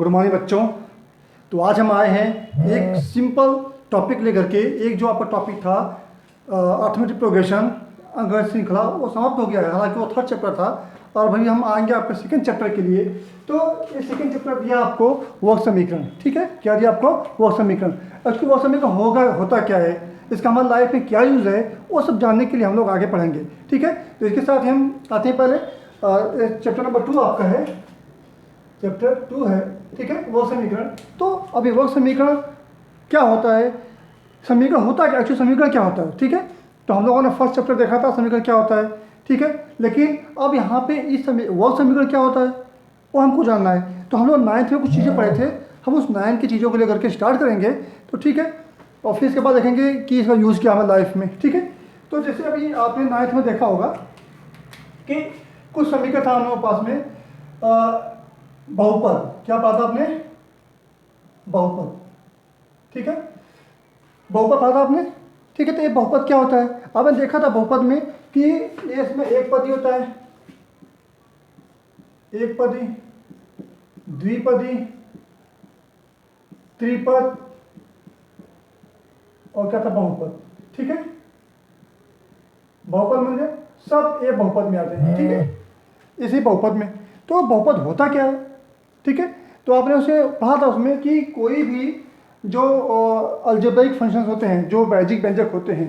Good morning बच्चों। तो आज हम आए हैं एक सिंपल टॉपिक लेकर के। एक जो आपका टॉपिक था अर्थमेटिक प्रोग्रेशन अंक श्रृंखला, वो समाप्त हो गया है। हालांकि वो थर्ड चैप्टर था और भाई हम आएंगे आपके सेकंड चैप्टर के लिए। तो ये सेकंड चैप्टर दिया आपको वर्ग समीकरण। ठीक है, क्या दिया आपको? वर्ग समीकरण। एक्चुअली वर्ग समीकरण होता क्या है, इसका हमारे लाइफ में क्या यूज़ है, वो सब जानने के लिए हम लोग आगे पढ़ेंगे। ठीक है, तो इसके साथ हम आते हैं। पहले चैप्टर नंबर 2 आपका है, चैप्टर 2 है। ठीक है, वर्ग समीकरण। तो अभी वर्ग समीकरण क्या होता है, समीकरण होता है, एक्चुअली समीकरण क्या होता है। ठीक है, तो हम लोगों ने फर्स्ट चैप्टर देखा था समीकरण क्या होता है। ठीक है, लेकिन अब यहाँ पे इस वर्ग समीकरण क्या होता है वो हमको जानना है। तो हम लोग 9th में कुछ चीज़ें पढ़े थे, हम उस 9th की चीज़ों को लेकर के स्टार्ट करेंगे। तो ठीक है, और फिर इसके बाद देखेंगे कि इसका यूज़ क्या है लाइफ में। ठीक है, तो जैसे अभी आपने 9th में देखा होगा कि कुछ समीकरण था हम लोगों के पास में। बहुपद, क्या पढ़ा था आपने? बहुपद। ठीक है, बहुपद पढ़ा था आपने। ठीक है, तो ये बहुपद क्या होता है? आपने देखा था बहुपद में कि ये इसमें एक पदी होता है, एक पदी, द्विपदी, त्रिपद और क्या था? बहुपद। ठीक है, बहुपद में सब ये बहुपद में आते हैं। ठीक है, इसी बहुपद में। तो बहुपद होता क्या है? ठीक है, तो आपने उसे पढ़ा था उसमें कि कोई भी जो अलजेब्रिक फंक्शंस होते हैं, जो बेजिक व्यंजक होते हैं,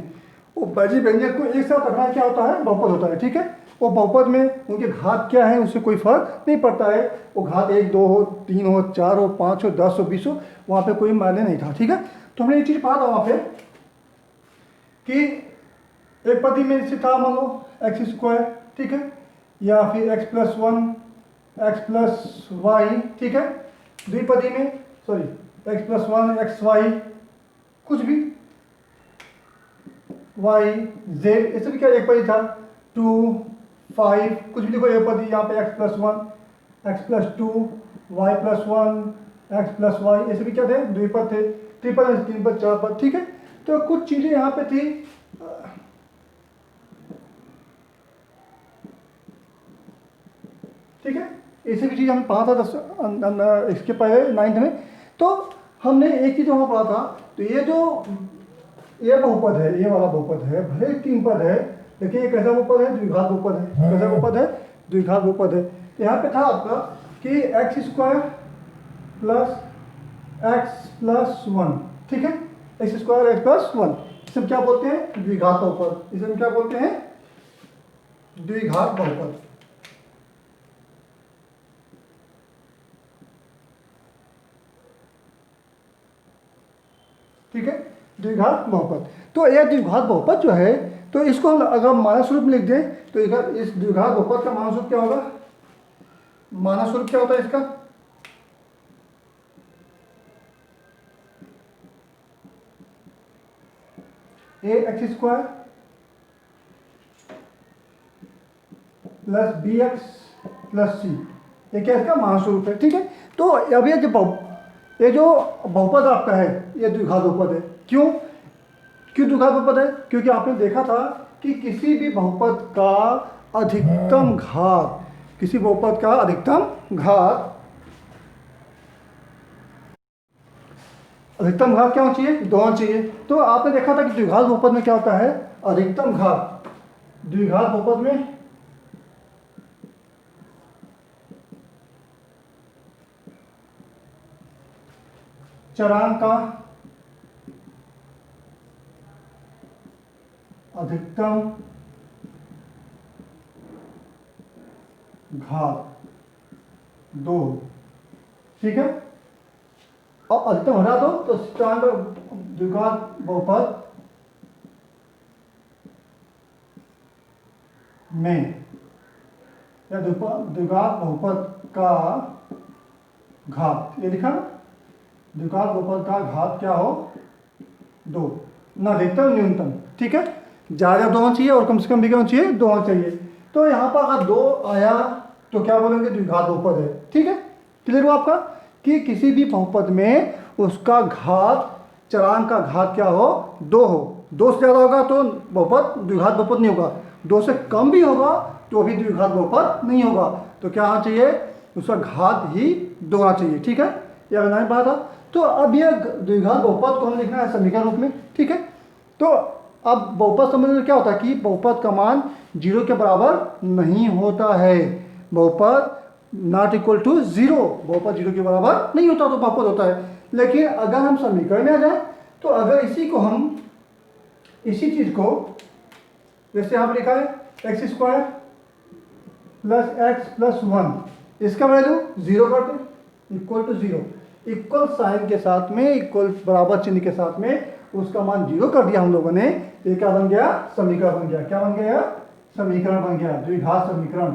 वो बेजिक व्यंजक को एक साथ रखना क्या होता है? बहुपद होता है। ठीक है, वो बहुपद में उनके घात क्या है उससे कोई फर्क नहीं पड़ता है। वो घात 1, 2 हो, 3 हो, 4 हो, 5 हो, 10 हो, 20 हो, वहाँ पे कोई मायने नहीं था। ठीक है, तो हमने ये चीज़ पढ़ा था वहाँ पे कि एक पदी में जैसे था मान लो x²। ठीक है, या फिर x+1 x+y। ठीक है, द्विपदी में सॉरी x+1 xy, कुछ भी y z, ऐसे भी क्या एक पदी था 2 5, कुछ भी लिखो एक पदी। यहाँ पे x+1 x+2 y+1 x+y, ऐसे भी क्या थे? द्विपद थे। त्रिपद में 3 पद 4 पद। ठीक है, तो कुछ चीज़ें यहाँ पे थी। ठीक है, ऐसी भी चीज़ हमें पढ़ा था इसके पहले 9th में। तो हमने एक चीज़ वहाँ पढ़ा था, तो ये बहुपद है, ये वाला बहुपद है, भले 3 पद है, लेकिन ये कैसा बहुपद है? द्विघात बहुपद है। कैसा बहुपद है? द्विघात बहुपद है। तो यहाँ पे था आपका कि x² + x+1। ठीक है, x² x+1, इसे हम क्या बोलते हैं? द्विघात बहुपद। इसे हम क्या बोलते हैं? द्विघात बहुपद। ठीक है, द्विघात बहुपद। तो यह द्विघात बहुपद जो है, तो इसको हम अगर मानक स्वरूप में लिख दें तो इस द्विघात बहुपद का मानक स्वरूप क्या होगा? मानक स्वरूप क्या होता है इसका? ax² + bx + c, ये क्या इसका मानक स्वरूप है। ठीक है, तो अब ये जो बहुपद आपका है, ये द्विघात बहुपद है। क्यों द्विघात बहुपद है? क्योंकि आपने देखा था कि किसी भी बहुपद का अधिकतम घात, किसी बहुपद का अधिकतम घात क्या होना चाहिए? 2 होना चाहिए। तो आपने देखा था कि द्विघात बहुपद में क्या होता है? अधिकतम घात, द्विघात बहुपद में चरांक का अधिकतम घात 2। ठीक है, और अधिकतम हटा दो तो चरांक द्विघात बहुपद में या द्विघात बहुपद का घात, ये लिखा ना, द्विघात बहुपद का घात क्या हो? 2, ना अधिकतम न्यूनतम। ठीक है, ज़्यादा 2 होना चाहिए और कम से कम भी क्या होना चाहिए? 2 होना चाहिए। तो यहाँ पर अगर 2 आया तो क्या बोलेंगे? द्विघात बहुपद है। ठीक है, क्लियर हुआ आपका कि किसी भी बहुपद में उसका घात, चरांक का घात क्या हो? 2 हो। 2 से ज़्यादा होगा तो बहुपद द्विघात बहुपद नहीं होगा, 2 से कम भी होगा तो भी द्विघात बहुपद नहीं होगा। तो क्या होना चाहिए? उसका घात ही 2 आना चाहिए। ठीक है, ये बनाने पड़ा था। तो अब यह द्विघात बहुपद को हमें लिखना है समीकरण रूप में। ठीक है, तो अब बहुपद समझने में क्या होता है कि बहुपद का मान 0 के बराबर नहीं होता है। बहुपद नॉट इक्वल टू 0, बहुपद 0 के बराबर नहीं होता तो बहुपद होता है। लेकिन अगर हम समीकरण में आ जाए तो अगर इसी चीज को जैसे यहाँ पर लिखा है x square plus x plus 1, इसका वैल्यू 0 कर दो, इक्वल टू 0, इक्वल साइन के साथ में, इक्वल बराबर चिन्ह के साथ में उसका मान 0 कर दिया हम लोगों ने। ये क्या बन गया? समीकरण बन गया। क्या बन गया? समीकरण बन गया, द्विघात समीकरण।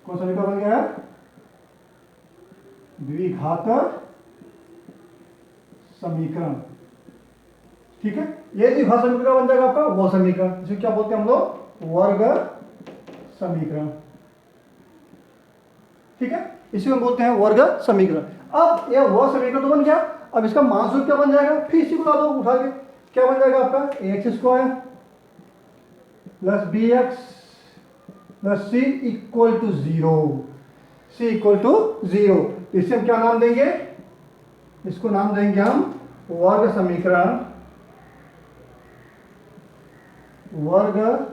कौन समीकरण बन गया? द्विघात समीकरण। ठीक है, ये द्विघात समीकरण बन जाएगा आपका वो समीकरण जिसे क्या बोलते हैं हम लोग? वर्ग समीकरण। ठीक है, इसी को बोलते हैं वर्ग समीकरण। अब यह वर्ग समीकरण तो बन गया, अब इसका मान सूत्र क्या बन जाएगा? फिर इसी को ला दो उठा के, क्या बन जाएगा आपका? X square plus b x plus c equal to 0, c equal to 0। इसे हम क्या नाम देंगे? इसको नाम देंगे हम वर्ग समीकरण, वर्ग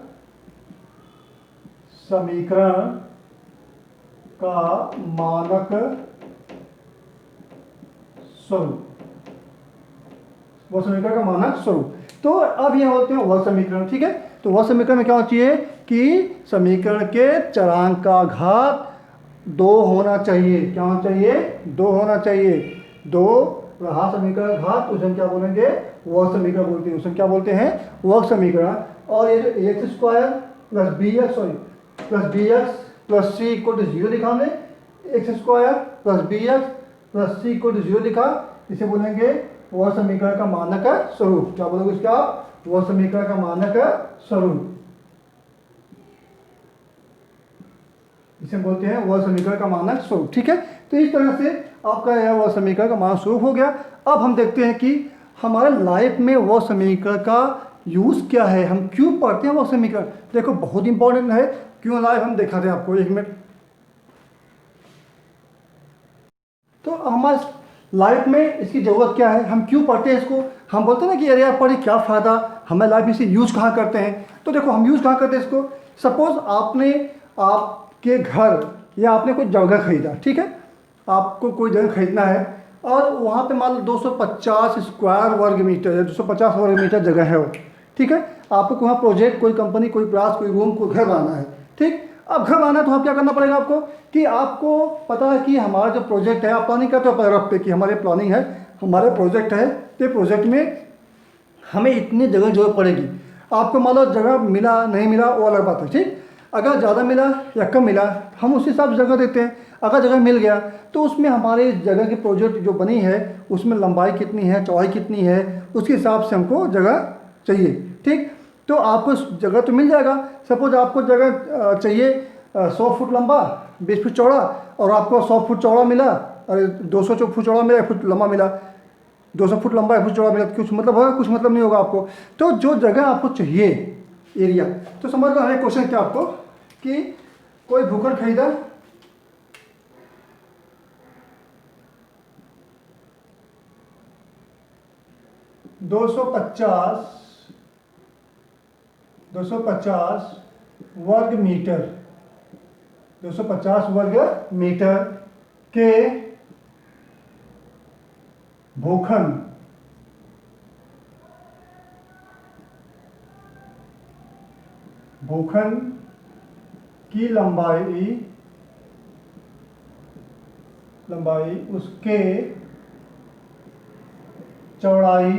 समीकरण का मानक स्वरूप, वर्ग समीकरण का मानक स्वरूप। तो अब यह होते हैं वर्ग समीकरण। ठीक है, तो वर्ग समीकरण में क्या होना चाहिए कि समीकरण के चरांक का घात 2 होना चाहिए। क्या होना चाहिए? 2 होना चाहिए। 2 रहा समीकरण घात, उसे हम क्या बोलेंगे? वर्ग समीकरण बोलते हैं, उसे क्या बोलते हैं? वर्ग समीकरण। और ये जो x square plus b x plus c equal to 0 लिखा हमने, x square plus b x plus c equal to 0 लिखा, इसे बोलेंगे वर्ग समीकरण का मानक स्वरूप। क्या बोलोगे इसका? वर्ग समीकरण का मानक स्वरूप, इसे बोलते हैं वर्ग समीकरण का मानक स्वरूप। ठीक है, तो इस तरह से आपका यह वर्ग समीकरण का मानक स्वरूप हो गया। अब हम देखते हैं कि हमारे लाइफ में वर्ग समीकरण का यूज क्या है, हम क्यों पढ़ते हैं वर्ग समीकरण। देखो बहुत इंपॉर्टेंट है, क्यों लाइफ हम दिखाते हैं आपको, 1 मिनट। तो हमारे लाइफ में इसकी ज़रूरत क्या है, हम क्यों पढ़ते हैं इसको। हम बोलते हैं ना कि अरे यार पढ़े क्या फ़ायदा, हमें लाइफ में इसे यूज़ कहाँ करते हैं। तो देखो हम यूज़ कहाँ करते हैं इसको। सपोज़ आपके घर या आपने कोई जगह खरीदा, ठीक है, आपको कोई जगह खरीदना है और वहाँ पे मान लो 250 स्क्वायर वर्ग मीटर है, 250 वर्ग मीटर जगह है वो। ठीक है, आपको वहाँ प्रोजेक्ट, कोई कंपनी, कोई क्लास, कोई रूम, कोई घर बनाना है। ठीक, अब घर बनाना है तो आप क्या करना पड़ेगा आपको कि आपको पता है कि हमारा जो प्रोजेक्ट है, आप प्लानिंग करते हो पैराग्राफ पे कि हमारे प्लानिंग है, हमारे प्रोजेक्ट है, तो प्रोजेक्ट में हमें इतनी जगह जरूरत पड़ेगी। आपको मान लो जगह मिला नहीं मिला वो अलग बात है। ठीक, अगर ज़्यादा मिला या कम मिला हम उस हिसाब से जगह देते हैं। अगर जगह मिल गया तो उसमें हमारे जगह की प्रोजेक्ट जो बनी है उसमें लंबाई कितनी है, चौड़ाई कितनी है, उसके हिसाब से हमको जगह चाहिए। ठीक, तो आपको जगह तो मिल जाएगा। सपोज आपको जगह चाहिए 100 फुट लंबा 20 फुट चौड़ा, और आपको 100 फुट चौड़ा मिला, अरे 200 फुट चौड़ा मिला, 1 फुट लंबा मिला, 200 फुट लंबा 1 फुट चौड़ा मिला, कुछ मतलब होगा, कुछ मतलब नहीं होगा आपको। तो जो जगह आपको चाहिए एरिया, तो समझ लो है क्वेश्चन क्या आपको कि कोई भूखंड खरीदा, दो सौ पचास वर्ग मीटर, 250 वर्ग मीटर के भूखंड की लंबाई उसके चौड़ाई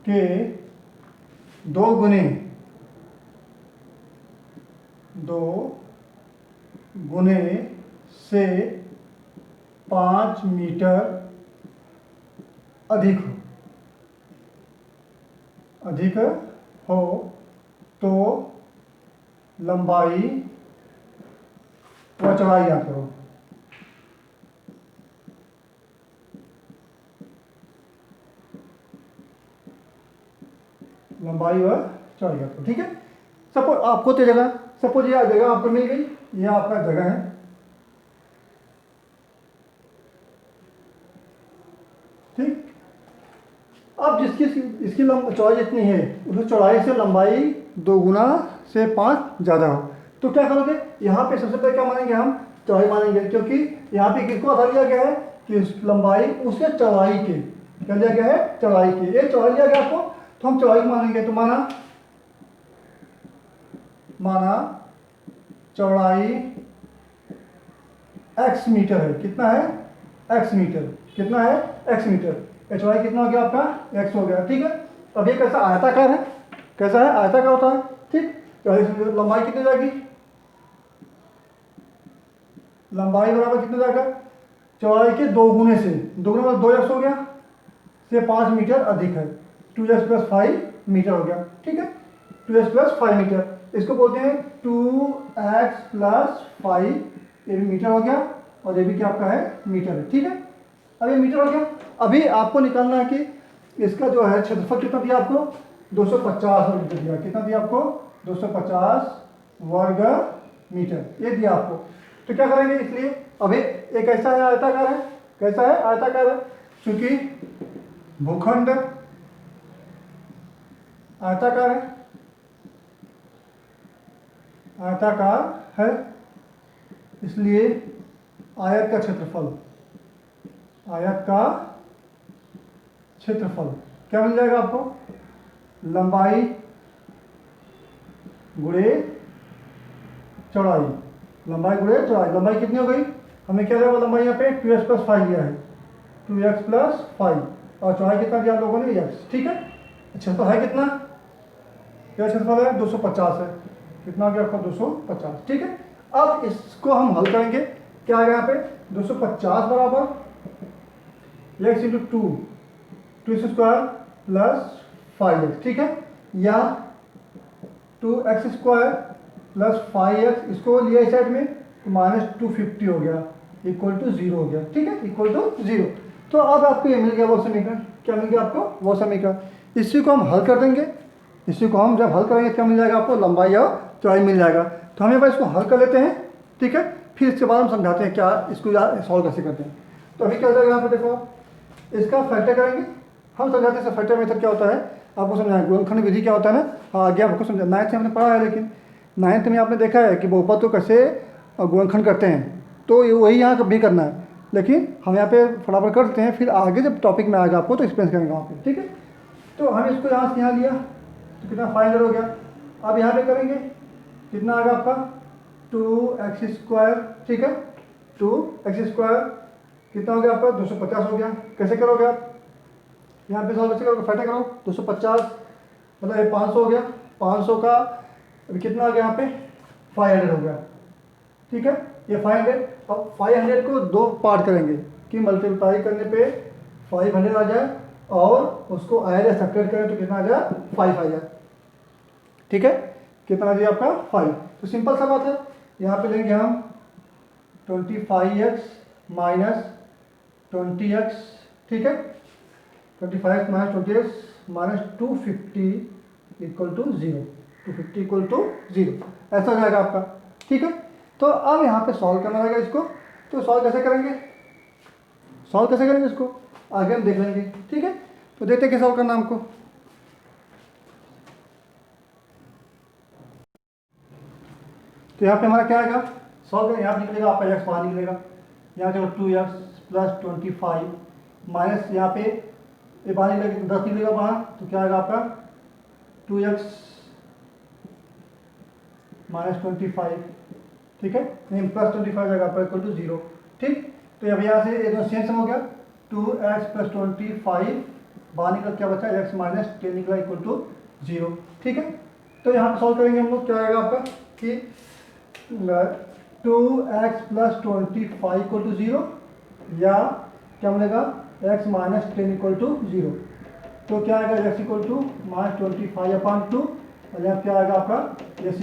के 2 गुने से 5 मीटर अधिक हो तो लंबाई व चौड़ाई याद करो। लंबाई व चौड़ाई याद करो। ठीक है, सपोज आपको तो जगह, सपोज ये जगह आपको मिल गई, ये आपका जगह है, ठीक। अब जिसकी इसकी चौड़ाई जितनी है उस चौड़ाई से लंबाई 2 गुना से 5 ज़्यादा हो, तो क्या करोगे, यहाँ पे सबसे पहले क्या मानेंगे हम, चौड़ाई मानेंगे, क्योंकि यहाँ पे किसको आधार लिया गया है कि लंबाई उसके चौड़ाई के, क्या लिया गया है, चौड़ाई की, ये चौड़ाई लिया गया आपको, तो हम चौड़ाई मानेंगे, तो माना चौड़ाई x मीटर है, कितना है, x मीटर, कितना है, x मीटर, ये चौड़ाई कितना हो गया आपका, x हो गया, ठीक है। अब ये कैसा आयताकार है, कैसा है, आयताकार होता है, ठीक। तो लंबाई कितनी जाएगी, लंबाई बराबर कितना जाएगा, चौड़ाई के 2 गुने से, 2 गुना मतलब 2x हो गया, से 5 मीटर अधिक है, 2x + 5 मीटर हो गया, ठीक है, 2x + 5 मीटर, इसको बोलते हैं 2x + 5, ये भी मीटर हो गया, और ये भी क्या आपका है, मीटर है, ठीक है। अब ये मीटर हो गया, अभी आपको निकालना है कि इसका जो है क्षेत्रफल कितना दिया आपको, 250 वर्ग मीटर दिया, कितना दिया आपको, 250 वर्ग मीटर, ये दिया आपको। तो क्या करेंगे, इसलिए अभी एक ऐसा है आयताकार है, कैसा है, आयताकार है, क्योंकि भूखंड आयताकार है, आयताकार है, इसलिए आयत का क्षेत्रफल, आयत का क्षेत्रफल क्या मिल जाएगा आपको, लंबाई गुणे चौड़ाई, लंबाई गुणे चौड़ाई, लंबाई कितनी हो गई, हमें क्या दिया लंबाई यहाँ पे 2x + 5 लिया है, 2x + 5, और चौड़ाई कितना दिया लोगों ने, x, ठीक है। अच्छा तो है कितना, क्या क्षेत्रफल है, 250 है, कितना हो गया आपका, 250, ठीक है। अब इसको हम हल करेंगे, क्या आएगा यहाँ पे, 250 बराबर x × 2, 2x² + 5x, ठीक है, या 2x² + 5x, इसको लिया इस साइड में तो -250 हो गया, = 0 हो गया, ठीक है, = 0। तो अब आपको ये मिल गया वो समीकरण, क्या मिल गया आपको, वो समीकरण, इसी को हम हल कर देंगे, इसी को हम जब हल करेंगे क्या मिल जाएगा आपको, लंबाई और चौड़ाई मिल जाएगा। तो हम एक बार इसको हल कर लेते हैं, ठीक है, फिर इसके बाद हम समझाते हैं क्या इसको सॉल्व कैसे करते हैं। तो अभी क्या हो जाएगा यहाँ पे, देखो इसका फैक्टर करेंगे, हम समझाते हैं फैक्टर मेथड क्या होता है, आपको समझाएं गुणनखंड विधि क्या होता है ना, हाँ आगे आपको समझा, 9th में हमने पढ़ा है, लेकिन 9th में आपने देखा है कि बहुपद को कैसे गुणनखंड करते हैं, तो वही यहाँ भी करना है, लेकिन हम यहाँ पे फटाफट कर देते हैं, फिर आगे जब टॉपिक में आएगा आपको तो एक्सप्लेन करेंगे वहाँ पे, ठीक है। तो हम इसको यहाँ से यहाँ लिया तो कितना 500 हो गया, अब यहाँ पे करेंगे कितना आएगा आपका 2x², ठीक है, 2x² कितना हो गया आपका 250 हो गया, कैसे करोगे आप, यहाँ पे सॉल्व कैसे करोगे, फैक्टर करो, 250 मतलब ये 500 हो गया, 500 का अभी कितना आ गया यहाँ पे 500 हो गया, ठीक है, ये 500, अब 500 को 2 पार्ट करेंगे कि मल्टीप्लाई करने पे 500 आ जाए और उसको आया सब्ट्रैक्ट करें तो कितना आ जाए 5 आ जाए, ठीक है, कितना आ जाए आपका 5। तो सिंपल सा बात है, यहाँ पे लेंगे हम 25x - 20x, ठीक है, 25x - 20x -250 = 0, 250 = 0, ऐसा हो जाएगा आपका, ठीक है। तो अब यहाँ पे सॉल्व करना रहेगा इसको, तो सॉल्व कैसे करेंगे, सॉल्व कैसे करेंगे इसको आगे हम देख लेंगे, ठीक है। तो देखते हैं कैसे सॉल्व करना हमको, तो यहाँ पे हमारा क्या आएगा, सॉल्व करें, यहाँ पे निकलेगा आपका x बाहर निकलेगा, यहाँ चलो 2x + 25 माइनस यहाँ पे ये बाहर निकलेगा 10 निकलेगा बाहर, तो क्या आएगा आपका 2x - 25, ठीक है, नहीं +25 जाएगा आपका = 0, ठीक। तो अब यहाँ से ये दो सेम हो गया, 2x + 25 बाहर निकल क्या बचा, x - 10 निकला = 0, ठीक है। तो यहाँ पे सॉल्व करेंगे हम लोग, क्या आएगा आपका कि 2x + 25 = 0, या क्या मिलेगा x - 10 = 0, तो क्या आएगा x = -25/2, और यहाँ क्या आएगा आपका x =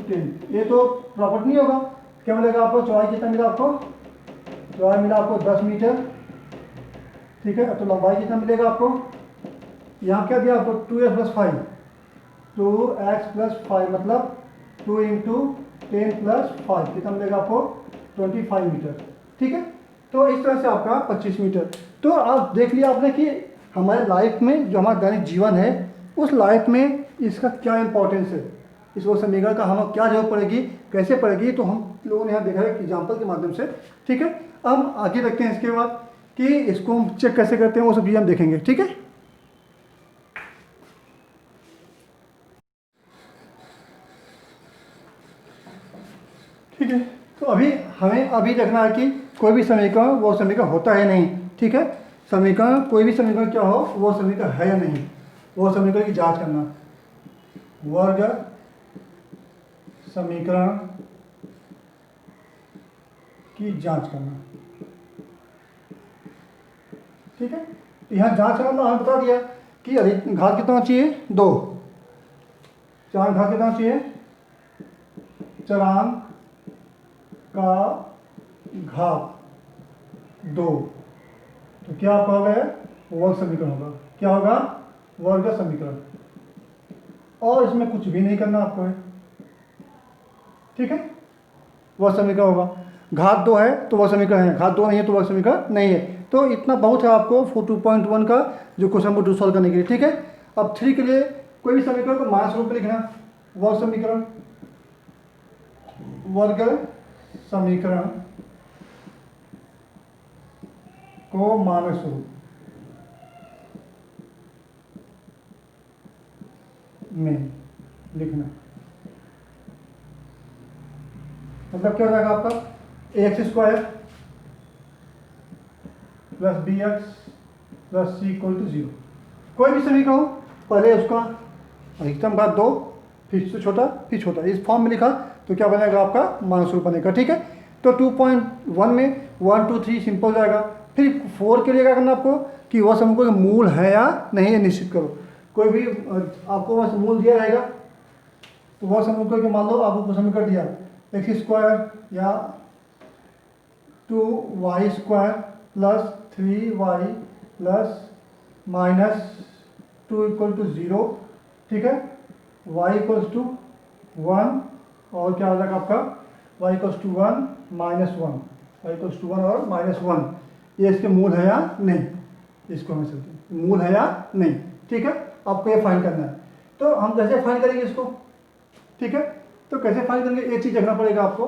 10। ये तो प्रॉपर्टी नहीं होगा, क्या मिलेगा आपको, चौड़ाई कितना मिला आपको, चौड़ाई मिला आपको 10 मीटर, ठीक है, तो लंबाई कितना मिलेगा आपको, यहाँ क्या दिया आपको 2x + 5, 2x + 5 मतलब 2 इंटू 10+5 कितना मिलेगा आपको 25 मीटर। ठीक है, तो इस तरह से आपका 25 मीटर। तो आप देख लिया आपने कि हमारे लाइफ में जो हमारा दैनिक जीवन है उस लाइफ में इसका क्या इंपॉर्टेंस है, इस वो समीकरण का हमें क्या जरूरत पड़ेगी, कैसे पड़ेगी, तो हम लोगों ने यहाँ देखा है एग्जाम्पल के माध्यम से। ठीक है, अब हम आगे देखते हैं इसके बाद कि इसको हम चेक कैसे करते हैं, वो सब चीज़ हम देखेंगे। ठीक है, ठीक है, तो अभी हमें अभी देखना है कि कोई भी समीकरण वो समीकरण होता है नहीं। ठीक है, समीकरण कोई भी समीकरण क्या हो वो समीकरण है या नहीं, वो समीकरण की जांच करना। वर्ग समीकरण की जांच करना। ठीक है, तो यहाँ जांच करना तो हमें बता दिया कि अधिक घात कितना चाहिए 2, चरांक घात कितना चाहिए, चरांक का घात 2, तो क्या आपका हो गया वर्ग समीकरण होगा। क्या होगा वर्ग समीकरण, और इसमें कुछ भी नहीं करना आपको है। ठीक है, वह समीकरण होगा। घात 2 है तो वह समीकरण है, घात 2 नहीं है तो वह समीकरण नहीं है। तो इतना बहुत है आपको 2.1 का जो क्वेश्चन को सॉल्व करने के लिए। ठीक है, अब 3 के लिए कोई भी समीकरण को माइनस रूप में लिखना। वह समीकरण वर्ग समीकरण को माइनस रूप में लिखना। मतलब क्या हो जाएगा आपका ax² plus bx plus c equal to 0। कोई भी समीकरण हो पहले उसका अधिकतम घात 2, फिर से छोटा फिर छोटा, इस फॉर्म में लिखा तो क्या बनेगा आपका माइनस रूप बनेगा। ठीक है, तो 2.1 में 1 2 3 सिंपल हो जाएगा। फिर 4 के लिए क्या करना आपको कि वह समीकरण का मूल है या नहीं है निश्चित करो। कोई भी आपको वह मूल दिया रहेगा तो वह समीकरण के मान लो आपको समीकरण दिया x² या 2y² plus 3y plus -2 equal to 0। ठीक है, y इक्वल्स टू 1 और क्या हो जाएगा आपका y equals to 1 -1, y equals to 1 और -1, ये इसके मूल है या नहीं, इसको हमें चलते हैं मूल है या नहीं। ठीक है, आपको ये फाइंड करना है। तो हम कैसे फाइंड करेंगे इसको। ठीक है, तो कैसे फाइंड करेंगे एक चीज़ देखना पड़ेगा आपको।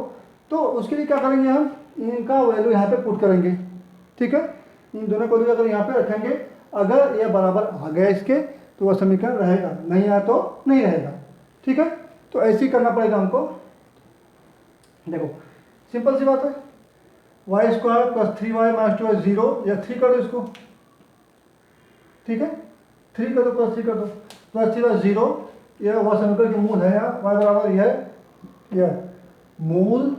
तो उसके लिए क्या करेंगे हम इनका वैल्यू यहाँ पे पुट करेंगे। ठीक है, इन दोनों को अगर यहाँ पे रखेंगे, अगर ये बराबर आ गया इसके तो वह समीकरण रहेगा, नहीं आया तो नहीं रहेगा। ठीक है, तो ऐसे ही करना पड़ेगा हमको। देखो सिंपल सी बात है, y² प्लस 3y माइनस 2 0 या 3 कर दो इसको। ठीक है, 3 कर दो प्लस 3 कर दो, प्लस 3 0, यह वह समीकरण के मूल है या y बराबर यह मूल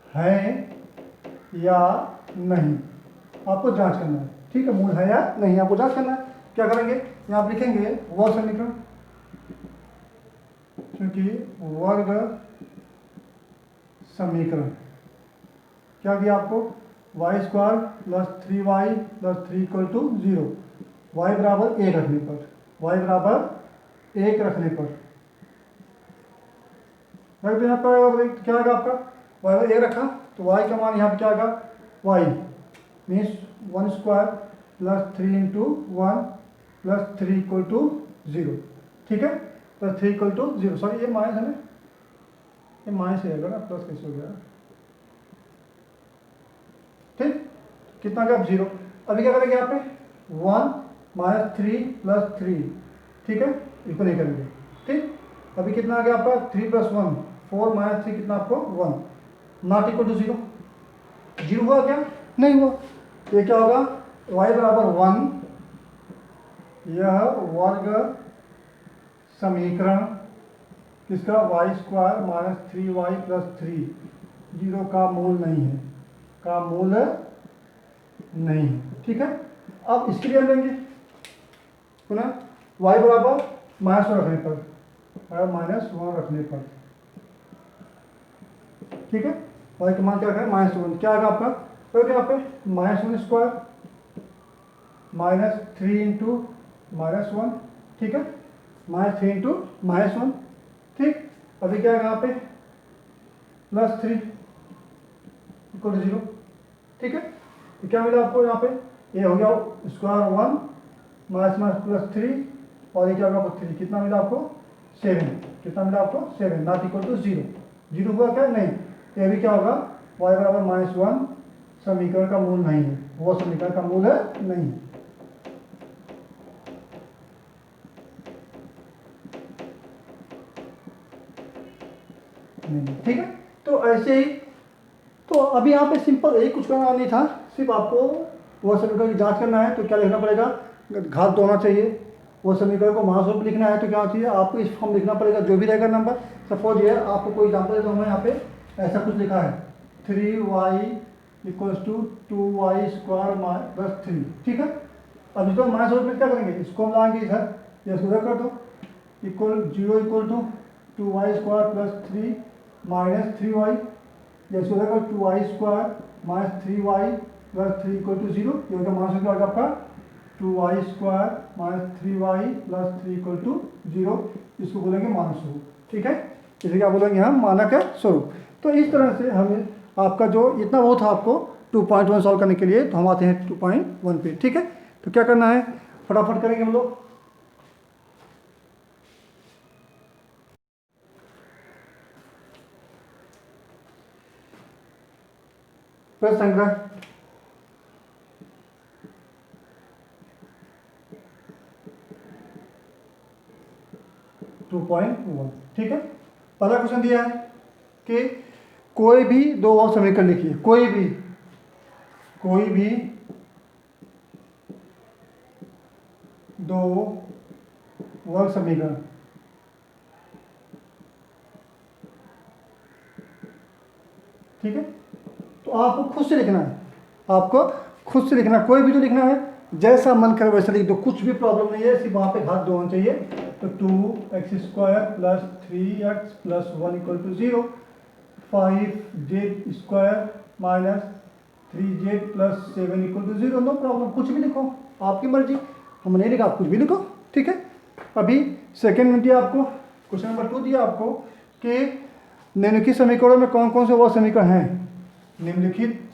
है या नहीं, आपको जांच करना है। ठीक है, मूल है या नहीं आपको जांच करना है। क्या करेंगे यहाँ आप लिखेंगे वह समीकरण, क्योंकि वर्ग समीकरण क्या दिया आपको y² plus 3y plus 3 equal to 0, y बराबर 1 रखने पर, y बराबर 1 रखने पर रख देना पड़ेगा। क्या आएगा आपका y बराबर 1 रखा तो y का मान यहाँ पे क्या आएगा, y means 1² plus 3 into 1 plus 3 equal to 0। ठीक है, प्लस 3 इक्वल टू 0, सॉरी ये माइनस है ना, ये माइनस रहेगा ना, प्लस कैसे हो गया। ठीक, कितना गया 0। अभी क्या करेंगे यहाँ पे 1 माइनस 3 प्लस 3। ठीक है, इसको नहीं करेंगे। ठीक, अभी कितना आ गया आपका 3 प्लस 1 4 माइनस 3 कितना आपको 1, नॉट इक्वल टू 0। 0 हुआ क्या, नहीं हुआ। ये क्या होगा y बराबर 1, यह वर्ग समीकरण किसका y² माइनस 3y प्लस 3 0 का मूल नहीं है, का मूल नहीं है। ठीक है, अब इसके लिए हम लेंगे पुनः y बराबर -1 रखने पर, -1 रखने पर। ठीक है, y का मान क्या रखा है -1, क्या आएगा आपका, तो यहाँ पे -1² -3 इंटू -1। ठीक है, -3 इंटू -1। अभी क्या है यहाँ पे +3 इक्वल टू 0, ठीक है। तो क्या मिला आपको यहाँ पे, ये हो गया स्क्वायर 1 माइनस +3 और ये क्या होगा 3, कितना मिला आपको 7, कितना मिला आपको 7, नॉट इक्वल टू 0, 0 हुआ क्या नहीं, तो ये भी क्या होगा y बराबर -1 समीकरण का मूल नहीं है, वो समीकरण का मूल है नहीं। ठीक है, तो ऐसे ही, तो अभी यहाँ पे सिंपल एक कुछ करना नहीं था, सिर्फ आपको वो समीकरण की जांच करना है। तो क्या लिखना पड़ेगा, घात 2 होना चाहिए, वो समीकरण को मास रूप लिखना है तो क्या होना चाहिए, आपको इस फॉर्म लिखना पड़ेगा जो भी रहेगा नंबर। सपोज ये आपको कोई एग्जाम्पल देता हूँ मैं, यहाँ पे ऐसा कुछ लिखा है 3y = 2y² + 3, ठीक है। अब इसको मास रूप में क्या करेंगे, इसको हम लाएंगे इधर, ये सुधर कर दो, इक्वल 0 = 2y² + 3 - 3y, या इसको देखो 2y² - 3y + 3 = 0, ये होगा मान क्या होगा आपका 2y² - 3y + 3 = 0, इसको बोलेंगे मानक स्वरूप, ठीक है। इसे क्या बोलेंगे हम, मानक है स्वरूप। तो इस तरह से हमें आपका जो इतना वो था आपको 2.1 सॉल्व करने के लिए, तो हम आते हैं 2.1 पे, ठीक है। तो क्या करना है, फटाफट करेंगे हम लोग। प्रश्न संग्रह 2.1, ठीक है। पहला क्वेश्चन दिया है कि कोई भी दो वर्ग समीकरण लिखिए, कोई भी दो वर्ग समीकरण, ठीक है। तो आपको खुद से लिखना है, आपको खुद से लिखना, कोई भी तो लिखना है, जैसा मन करे वैसे लिख दो, कुछ भी प्रॉब्लम नहीं है, सिर्फ वहाँ पे घात 2 होना चाहिए। तो 2x² + 3x + 1 = 0, 5z² - 3z + 7 = 0, no problem, कुछ भी लिखो, आपकी मर्जी, हम नहीं लिखा, आप कुछ भी लिखो, ठीक है। अभी सेकेंड में दिया आपको, क्वेश्चन नंबर 2 दिया आपको कि निम्नलिखित समीकरणों में कौन कौन से वो समीकरण हैं, निम्नलिखित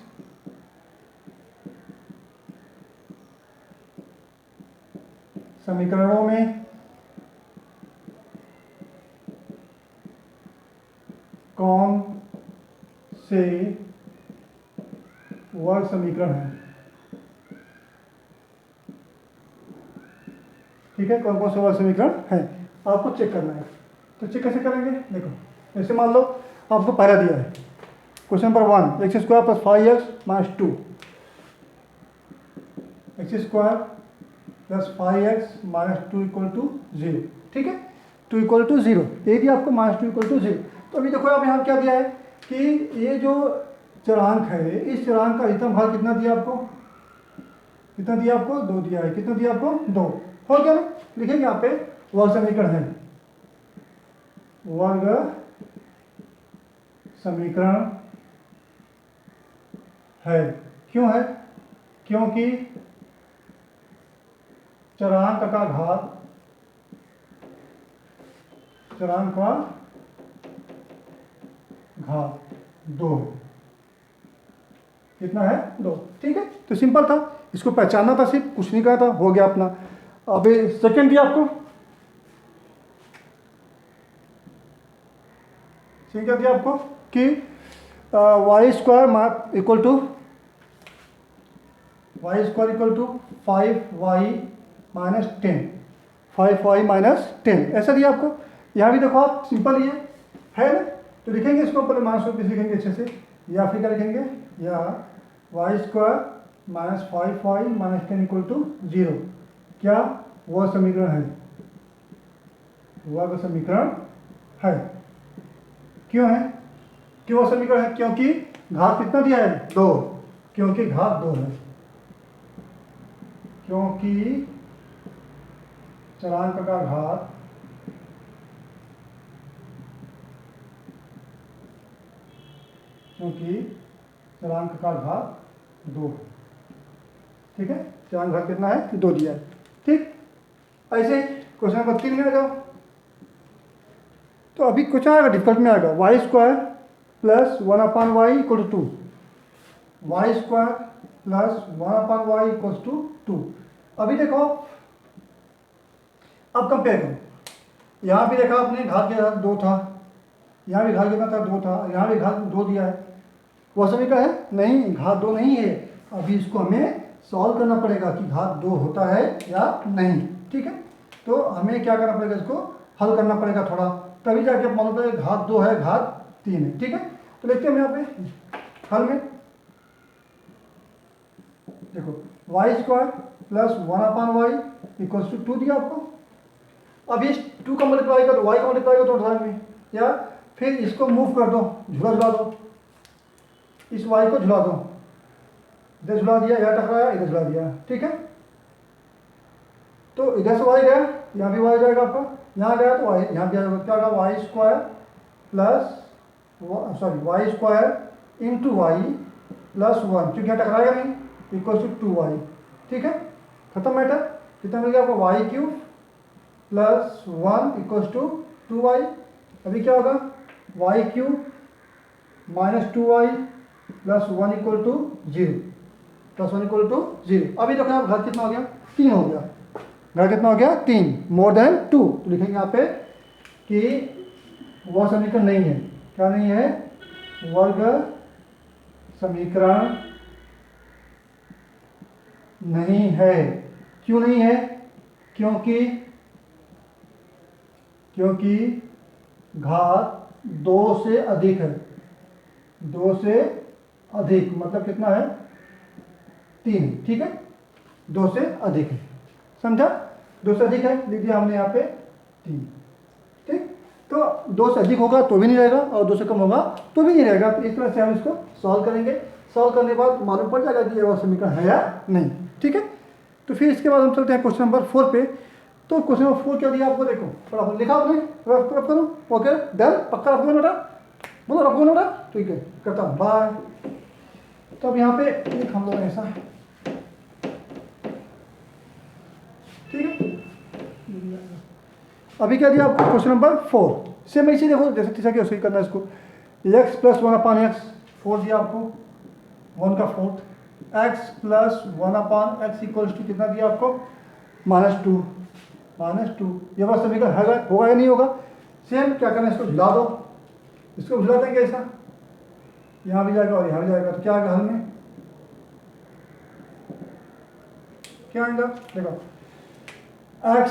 समीकरणों में कौन से वर्ग समीकरण हैं, ठीक है, कौन कौन से वर्ग समीकरण हैं आपको चेक करना है। तो चेक कैसे करेंगे, देखो, जैसे मान लो आपको पहला दिया है question number 1, x² + 5x - 2, x² + 5x - 2 = 0, ठीक है, 2 = 0, ये दिया आपको -2 = 0। तो अभी देखो अब यहाँ क्या दिया है कि ये जो चरांक है, इस चरांक का अधिकतम भाग कितना दिया आपको, कितना दिया आपको 2 दिया है, कितना दिया आपको 2, हो गया ना। लिखेंगे यहाँ पे वर्ग समीकरण है, वर्ग समीकरण है, क्यों है, क्योंकि चरांक का घात, चरांक का घात 2, कितना है 2, ठीक है। तो सिंपल था, इसको पहचानना था, सिर्फ कुछ नहीं कहा था, हो गया अपना। अभी सेकंड दिया आपको, ठीक है, दिया आपको कि y² = 5y - 10, 5y - 10 ऐसा दिया आपको। यहाँ भी देखो आप, सिंपल ही है ना। तो लिखेंगे इसको पहले मानक रूप में लिखेंगे अच्छे से, या फिर क्या लिखेंगे, या y² - 5y - 10 = 0, क्या वह समीकरण है, वह समीकरण है, क्यों है, क्यों समीकरण है, क्योंकि घात कितना दिया है 2, क्योंकि घात 2 है, क्योंकि चरांक का घात क्योंकि चरांक का घात 2, ठीक है, चरांक घात कितना है 2 दिया है, ठीक। ऐसे क्वेश्चन नंबर 3 में आ जाओ। तो तो अभी कुछ आएगा डिफिकल्ट में आएगा, y square plus 1/y equal to 2, y square plus 1/y equal to 2। अभी देखो, अब कंपेयर करो, यहाँ भी देखा आपने घात के साथ 2 था, यहाँ भी घात के साथ 2 था, यहाँ भी घात 2 दिया है, वो समीकरण है नहीं, घात 2 नहीं है। अभी इसको हमें सॉल्व करना पड़ेगा कि घात 2 होता है या नहीं, ठीक है। तो हमें क्या करना पड़ेगा, इसको हल करना पड़ेगा थोड़ा, तभी जाके मालूम पड़ेगा घात 2 है घात 3 है, ठीक है। तो लिखते हैं हम यहाँ पे हल में, देखो y square plus 1/y equals to 2 दिया आपको। अब इस 2 का मल्टीप्लाई कर दो, y का मल्टीप्लाई कर दो ध्यान में, या फिर इसको मूव कर दो, झुला दो, इस y को झुला दो, इधर झुला दिया, यहाँ टकराया, इधर झुला दिया, ठीक है। तो इधर से y गया, यहाँ भी y जाएगा आपका, यहाँ गया तो y यहाँ भी आएगा, क्या होगा, y square plus y square into y plus 1, क्योंकि यहाँ टकराएगा नहीं, इक्वल टू 2y, ठीक है। खत्म मैटर, कितना मिल गया आपको, y cube plus 1 equal to 2y। अभी क्या होगा, y cube minus 2y plus 1 equal to 0, plus 1 equal to 0। अभी देखो यहाँ घर कितना हो गया, 3 हो गया, घर कितना हो गया, 3 मोर देन 2। तो लिखेंगे यहाँ पे कि वह समीकरण नहीं है, क्या नहीं है, वर्ग समीकरण नहीं है। क्यों नहीं है, क्योंकि घात 2 से अधिक है, 2 से अधिक मतलब कितना है, 3, ठीक है, 2 से अधिक है, समझा, 2 से अधिक है, लिख दिया हमने यहाँ पे 3, ठीक। तो 2 से अधिक होगा तो भी नहीं रहेगा, और 2 से कम होगा तो भी नहीं रहेगा। तो इस तरह से हम इसको सॉल्व करेंगे, सॉल्व करने के बाद मालूम पड़ जाएगा कि यह समीकरण है या नहीं, ठीक है। तो फिर इसके बाद हम चलते हैं क्वेश्चन नंबर 4 पे। तो क्वेश्चन नंबर 4 क्या दिया आपको, देखो थोड़ा लिखा आपने, रफ करो, ओके डन, पक्का रखोगे नोटा, बोलो रखोगे नोटा, ठीक है, करता हूँ, बाय। तो अब यहाँ पे लिख हम लोग ऐसा, ठीक है। अभी क्या दिया आपको, क्वेश्चन नंबर 4, सेम ऐसे देखो जैसे तीसरा क्या उसे करना है इसको, x प्लस 1/x 4 दिया आपको, 1 का 4th, x plus 1/x equals to कितना दिया आपको, -2, ये बात समीकरण होगा या नहीं होगा। सेम क्या करना है, इसको झुला दो, इसको झुला देंगे ऐसा, यहाँ भी जाएगा और यहाँ भी जाएगा, तो क्या आएगा हल में, क्या आएगा, देखो x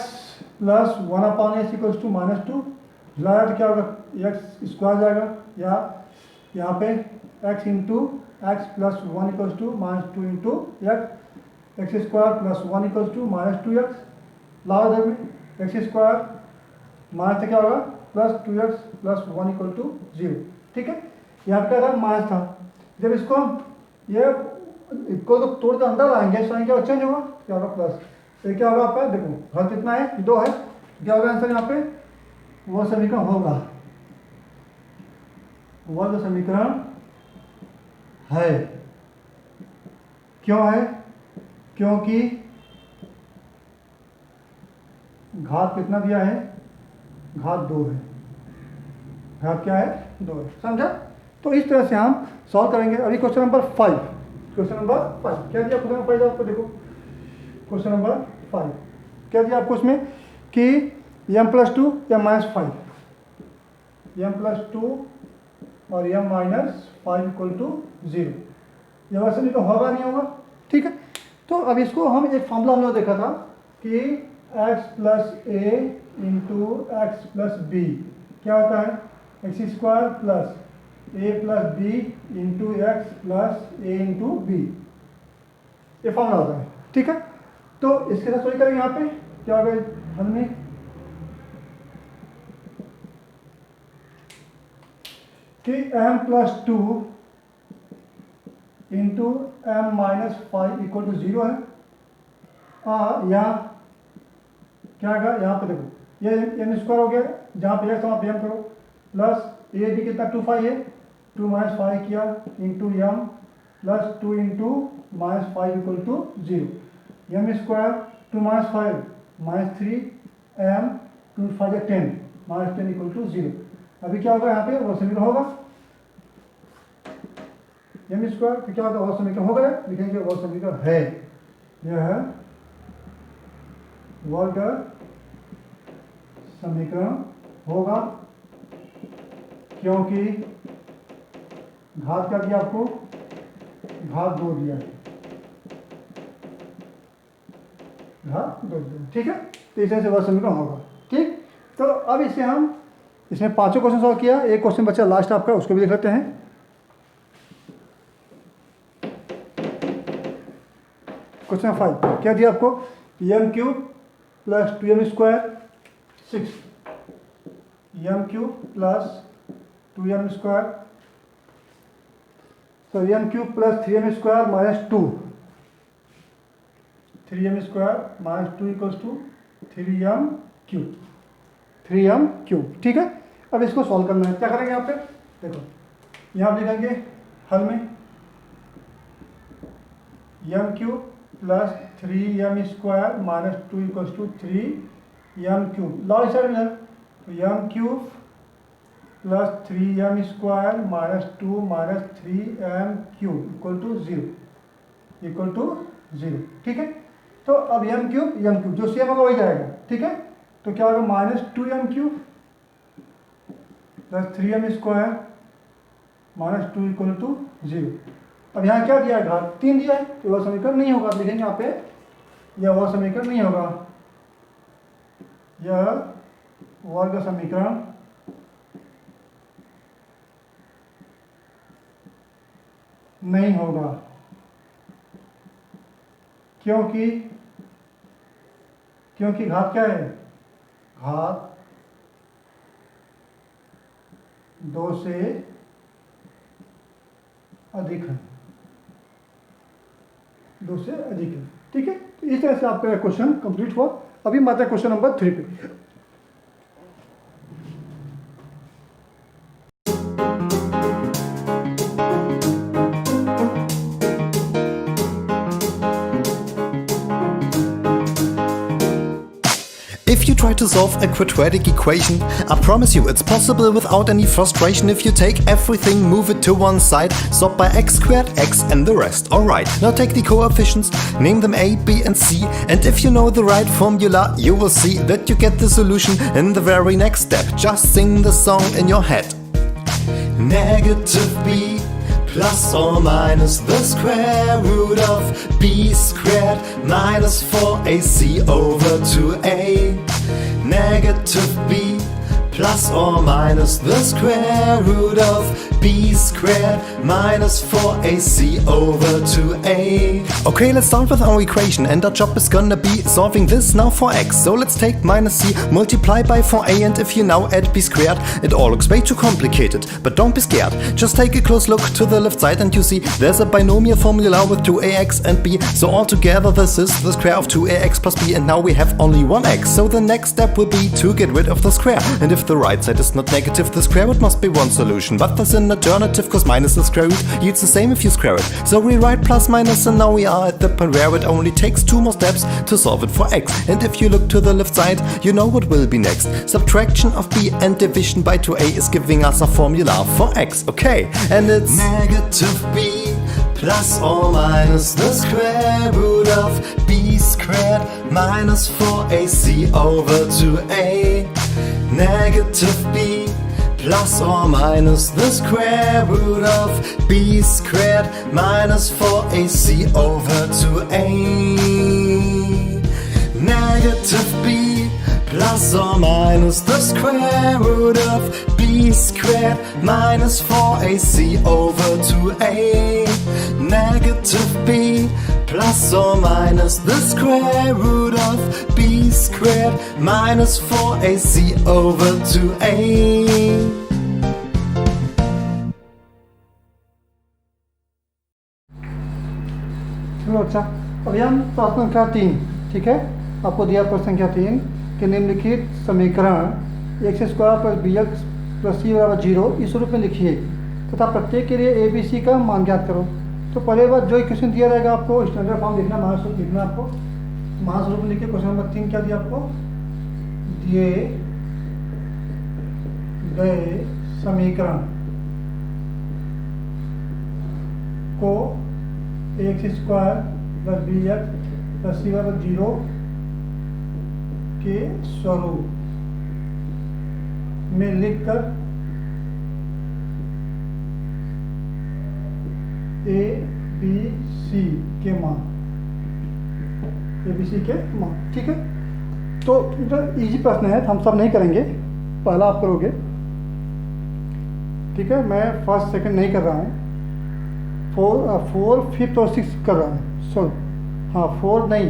plus 1/s equals to -2, झुलाया तो क्या होगा, x स्क्वायर जाएगा, या यहाँ पे x into x plus 1 equals to -2 into x square plus 1 equals to -2x, लाओ इधर में एक्स स्क्वायर माइनस से क्या होगा, plus 2x plus 1 equal to 0, ठीक है। यहाँ पे क्या था, माइनस था, जब इसको हम ये इक्वल को तोड़ के अंदर लाएंगे साइन क्या चेंज होगा, क्या होगा प्लस, तो क्या होगा आपका, देखो हल कितना है, 2 है, क्या होगा आंसर यहाँ पे, वह समीकरण होगा, वर्ग समीकरण है। क्यों है, क्योंकि घात कितना दिया है, घात 2 है, घात क्या है, 2 है, समझा। तो इस तरह से हम सॉल्व करेंगे। अभी क्वेश्चन नंबर 5, क्वेश्चन नंबर 5 क्या दिया, क्वेश्चन नंबर 5 आपको देखो, क्वेश्चन नंबर 5 क्या दिया आपको उसमें कि m प्लस 2 या -5, m प्लस 2 और m माइनस 5 इक्वल टू 0, ये वैसे नहीं तो होगा नहीं होगा, ठीक है। तो अब इसको हम एक फॉर्मूला हमने देखा था कि x plus a into x plus b क्या होता है, x square plus a plus b into x plus a into b, ये फॉर्मूला होता है, ठीक है। तो इसके साथ वही करेंगे, यहाँ पे क्या होगा हल में, कि m plus 2 into m minus 5 equal to 0 है, यहाँ क्या आएगा, यहाँ पे देखो ये m स्क्वायर हो गया, जहाँ पे x वहाँ पे m करो, प्लस ये भी कितना 2 5 है, 2 माइनस 5 किया into m plus 2 into -5 equal to 0, m square 2 minus 5 -3 m 2 5 10 -10 equal to 0, अभी क्या होगा यहाँ पे वो समीकरण होगा एम स्क्वायर, फिर क्या होगा वो समीकरण होगा, लिखेंगे वो समीकरण है, यह वर्ग समीकरण होगा, क्योंकि घात क्या दिया आपको, घात 2 दिया है, घात 2 दिया, ठीक है। तो इस तरह से वर्ग समीकरण होगा, ठीक। तो अब इसे हम इसमें 5 क्वेश्चन सॉल्व किया, एक क्वेश्चन बचा लास्ट आपका, उसको भी देख लेते हैं। क्वेश्चन 5 क्या दिया आपको, m cube plus 2m square 6, m cube plus 2m square, तो m cube plus 3m square minus 2, 3m square minus 2 equals to 3m cube, 3m cube, ठीक है। अब इसको सॉल्व करना है, क्या करेंगे यहाँ पे, देखो यहाँ लिखेंगे हल में m cube plus 3m square minus 2 equals to 3m cube, लाओ इस साइड में, तो m cube plus 3m square minus 2 minus 3m cube equal to 0, equal to 0, ठीक है। तो अब एम क्यूब जो सेम होगा वही जाएगा, ठीक है। तो क्या होगा, minus 2m cube plus 3m square minus 2 equal to 0। अब यहाँ क्या दिया है, घात 3 दिया है, तो वह समीकरण नहीं होगा, लिखेंगे यहाँ पे यह वह समीकरण नहीं होगा, यह वर्ग समीकरण नहीं होगा, क्योंकि घात क्या है, घात 2 से अधिक है, 2 से अधिक है, ठीक है। तो इस तरह से आपका क्वेश्चन कंप्लीट हुआ। अभी हम आते हैं क्वेश्चन नंबर 3 पे। If you try to solve a quadratic equation, I promise you it's possible without any frustration. If you take everything, move it to one side, solve by x squared, x and the rest. Alright, now take the coefficients, name them a, b and c, and if you know the right formula, you will see that you get the solution in the very next step. Just sing the song in your head. Negative b plus or minus the square root of b squared minus 4ac over 2a. Negative b plus or minus the square root of b squared minus 4ac over 2a. Okay, let's start with our equation, and our job is gonna be solving this now for x. So let's take minus c, multiply by 4a, and if you now add b squared, it all looks way too complicated. But don't be scared, just take a close look to the left side and you see there's a binomial formula with 2ax and b. So altogether this is the square of 2ax plus b, and now we have only one x. So the next step will be to get rid of the square, and if the right side is not negative, the square root must be one solution. But there's an alternative, cause minus the square root yields the same if you square it. So rewrite plus minus, and now we are at the point where it only takes 2 more steps to solve it for x. And if you look to the left side, you know what will be next. Subtraction of b and division by 2a is giving us a formula for x, okay? And it's negative b plus or minus the square root of b squared minus 4ac over 2a. Negative b plus or minus the square root of b squared minus 4ac over 2a. Negative b plus or minus the square root of b squared minus 4ac over 2a. Negative b plus or minus the square root of b squared minus 4ac over 2a. चलो अच्छा, अब हम प्रश्न संख्या 3, ठीक है। आपको दिया प्रश्न संख्या 3 कि निम्नलिखित समीकरण x square plus b x plus c बराबर 0 इस रूप में लिखिए तथा प्रत्येक के लिए ए बी सी का मान ज्ञात करो। तो पहले बार जो इक्वेशन दिया रहेगा आपको स्टैंडर्ड फॉर्म लिखना, महास्वरूप लिखना आपको। महास्वरूप लिखिए। क्वेश्चन नंबर 3 क्या दिया आपको, दिए गए समीकरण को x square plus b x plus c बराबर 0 के स्वरूप में लिखकर ए बी सी के मान, ए बी सी के मान। ठीक है, तो इजी प्रश्न है, हम सब नहीं करेंगे, पहला आप करोगे। ठीक है, मैं फर्स्ट सेकंड नहीं कर रहा हूँ, 4 5th और 6th कर रहा हूँ। सॉरी, हाँ 4 नहीं,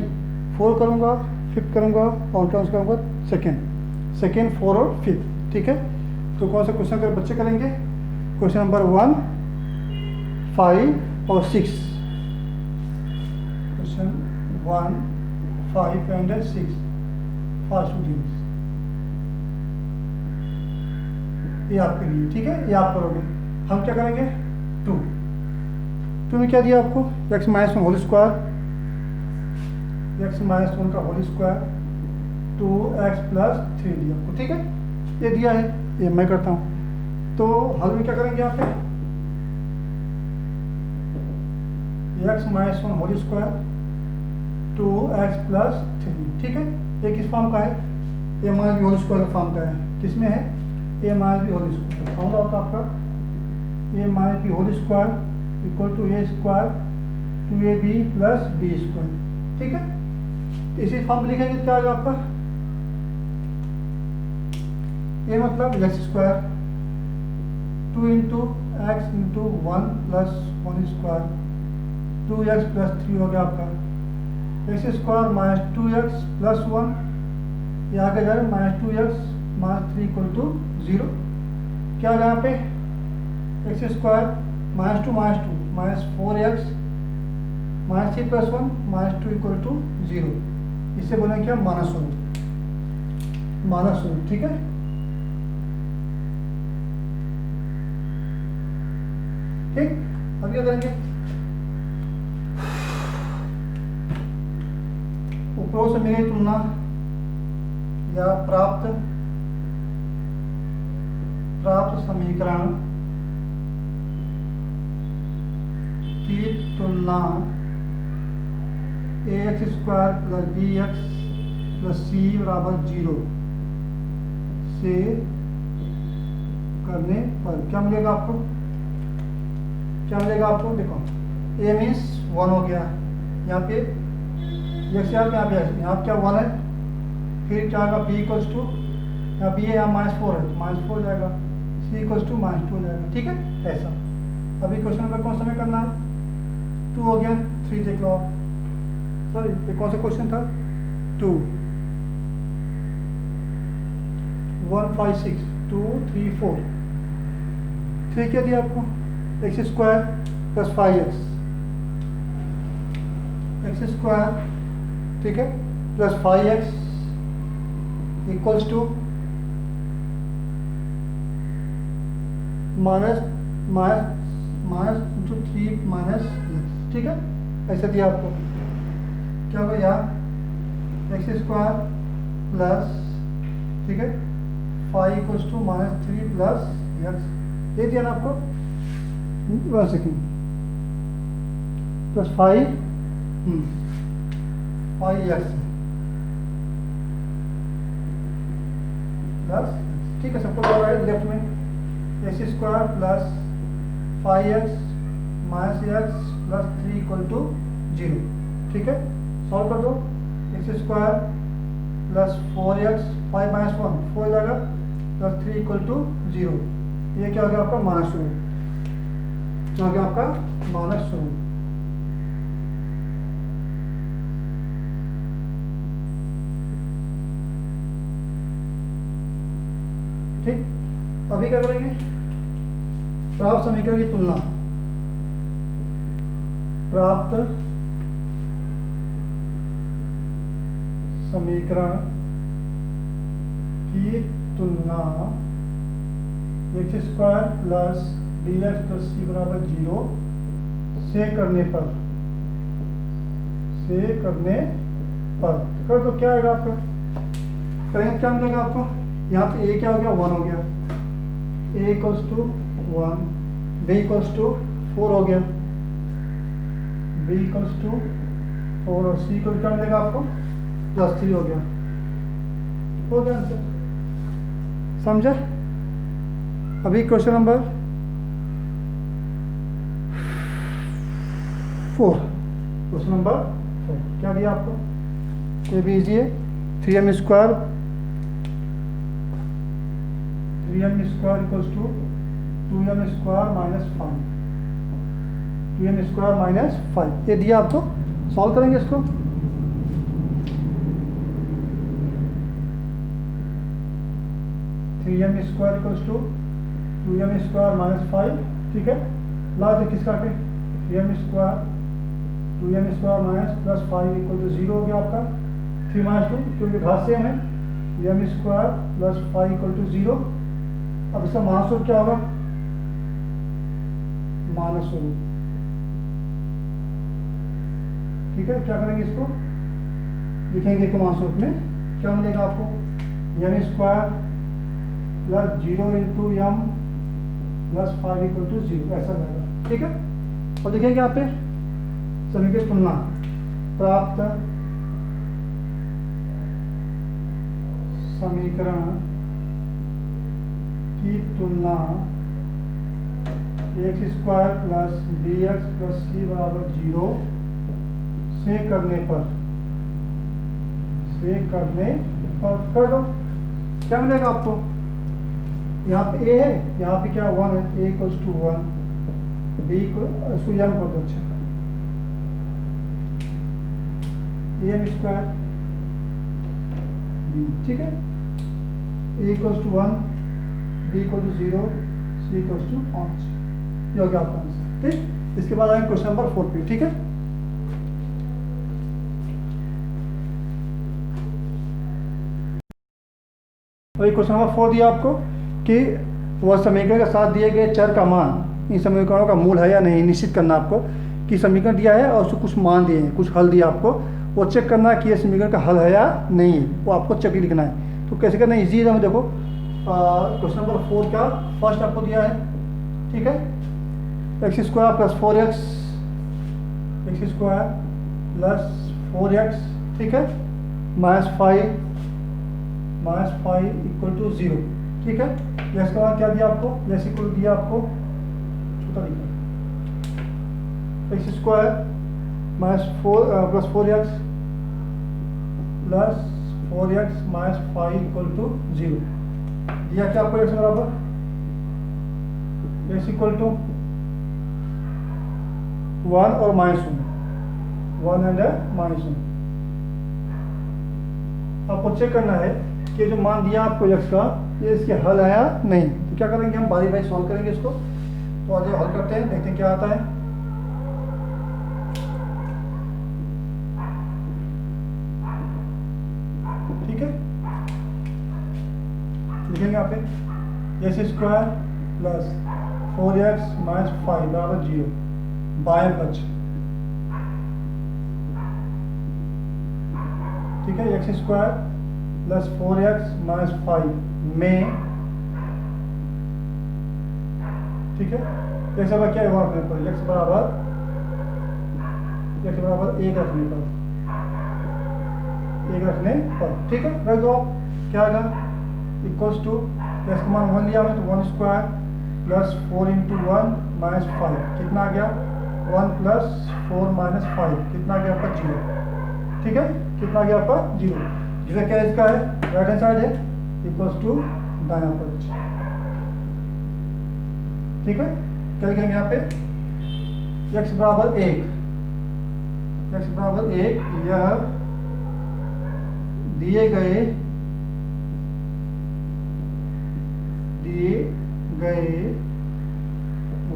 4 करूँगा, 5th करूँगा, और टर्म्स करूँगा सेकेंड 4 और 5th। ठीक है, तो कौन सा क्वेश्चन कर बच्चे करेंगे? क्वेश्चन नंबर 1, 5 और 6। क्वेश्चन 1, 5 एंड 6 फॉर स्टूडेंट्स, ये आपके लिए। ठीक है, ये आप करोगे। हम क्या करेंगे? 2 में क्या दिया आपको? x minus 1 whole square, x minus 1 का होल स्क्वायर 2x प्लस 3 दिया आपको। ठीक है, ये दिया है, ये मैं करता हूँ। तो हल में क्या करेंगे यहाँ पे? x minus 1 whole square 2x plus 3। ठीक है, ये किस फॉर्म का है? a minus b whole square का फॉर्म का है। किसमें है? a minus b whole square. Formula होता है आपका a minus b whole square equal to a square 2ab plus b square. ठीक है, इसी फॉर्म में लिखेंगे क्या आएगा आपका? ये मतलब x square 2 into x into 1 plus 1 square 2x plus 3 हो गया आपका। X square minus 2x plus 1, ये आगे जाए minus 2x minus 3 equal to 0। क्या आ गया यहाँ पे? X square minus 2 minus 4x minus 3 plus 1 minus 2 equal to 0। इसे बोलेंगे क्या? माइनस 1। ठीक है, ठीक। अब क्या करेंगे? उपरों से मेरी तुलना या प्राप्त समीकरण की तुलना ax square plus b x plus c बराबर 0 से करने पर क्या मिलेगा आपको? देखो, a मीन्स 1 हो गया, यहाँ पे x यहाँ पे यहाँ क्या 1 है, फिर क्या होगा? b इक्वल्स टू, यहाँ b है, यहाँ माइनस 4 है, माइनस 4 जाएगा, c इक्वल्स टू माइनस 2 जाएगा। ठीक है, ऐसा। अभी क्वेश्चन नंबर कौन सा में करना है? 2 हो गया, 3 देख लो आप। सॉरी, ये कौन सा क्वेश्चन था? 2 1 5 6 2 3 4। 3 क्या दिया आपको? X square plus 5x, x square, ठीक है, plus 5x equals to minus into 3 minus x. ठीक है, ऐसा दिया आपको। क्या होगा यहाँ? एक्स स्क्वायर प्लस, ठीक है, 5 equals to minus 3 plus x, ये दिया ना आपको। 1 सेकेंड, प्लस 5 5x प्लस, ठीक है, सबको लगा है लेफ्ट में। X square plus 5x minus x plus 3 equal to 0। ठीक है, सॉल्व कर दो। X square plus 4x 5 minus 1 4 जाएगा प्लस 3 इक्वल टू 0। ये क्या हो गया आपका? माइनस 2। क्या हो गया आपका? माइनस 2। ठीक, अभी क्या करेंगे? प्राप्त समीकरण की तुलना, प्राप्त समीकरण की तुलना x square plus d x plus c बराबर 0 से करने पर कर तो क्या आएगा आपका? करेंगे क्या मिलेगा आपको? यहाँ पे a क्या हो गया? 1 हो गया। A equals to 1, b equals to 4 हो गया, बी इक्वल्स टू 4 और सी इक्वल क्या मिलेगा आपको +3 हो गया आंसर। समझे? अभी क्वेश्चन नंबर 4, क्वेश्चन नंबर 4 क्या दिया आपको? ये भी इजी है। 3m square equals to 2m square minus 5, 2m square minus 5 ये दिया आपको। सॉल्व करेंगे इसको। Three m square equals to 2m square minus 5, ठीक है। लास्ट किसका के 3m square 2m square minus +5 equal to 0 हो गया आपका। 3 - 2 क्योंकि घात सेम है, m स्क्वायर +5 इक्वल टू 0। अब इसका माइनस रूट क्या होगा? माइनस रूट, ठीक है। क्या करेंगे इसको? लिखेंगे को माइनस रूट में क्या मिलेगा आपको? m square +0 into m +5 equal to 0 ऐसा रहेगा, ठीक है। और देखिए यहाँ पे समीकरण तुलना प्राप्त समीकरण की तुलना x स्क्वायर +bx + c बराबर 0 से करने पर कर दो। क्या मिलेगा आपको? यहाँ पे a है, यहाँ पे क्या 1 है, a इक्वल्स टू 1, b को इसको m कर दो। अच्छा am स्क्वायर, ठीक है। a equals to 1, b equal to 0, c equals to 5, ये हो गया आपका आंसर, ठीक। इसके बाद आएंगे क्वेश्चन नंबर 4 पे, ठीक है। तो क्वेश्चन नंबर 4 दिया आपको कि वह समीकरण के साथ दिए गए चर का मान इन समीकरणों का मूल है या नहीं निश्चित करना आपको। कि समीकरण दिया है और उसको कुछ मान दिए हैं, कुछ हल दिया आपको, वो चेक करना है कि ये समीकरण का हल है या नहीं है, वो आपको चेक लिखना है। तो कैसे करना है? ईजी है। देखो क्वेश्चन नंबर 4 का फर्स्ट आपको दिया है, ठीक है। x square + 4x, x square +4x, ठीक है, -5 इक्वल टू 0, ठीक है। इसके बाद क्या दिया आपको? x इक्वल दिया आपको, छोटा लिखा, x square +4x -5 equal to 0 दिया। क्या आपको x बराबर x इक्वल टू 1 और -1 एंड -1। आपको चेक करना है कि जो मान दिया आपको x का ये इसके हल है या नहीं। तो क्या करेंगे? हम बारी बारी सॉल्व करेंगे इसको। तो आज हल करते हैं, देखते हैं क्या आता है। ठीक है, लिखेंगे यहाँ पे x स्क्वायर +4x - 5 बराबर 0 बाएं पक्ष, ठीक है। x स्क्वायर +4x - 5 में, ठीक है। x बराबर क्या है? रखने पर x बराबर 1 रखने पर, ठीक है। रख दो आप। क्या आएगा? इक्वल्स टू x का मान 1 लिया हमने, तो 1 स्क्वायर +4 इंटू 1 - 5 कितना आ गया? 1 + 4 - 5 कितना आ गया आपका? 0, ठीक है। कितना आ गया आपका? 0। जिसका क्या इसका है? राइट हैंड साइड है, इक्वल्स टू दायां पक्ष, ठीक है। क्या लिखेंगे यहाँ पे? x बराबर 1, यह दिए गए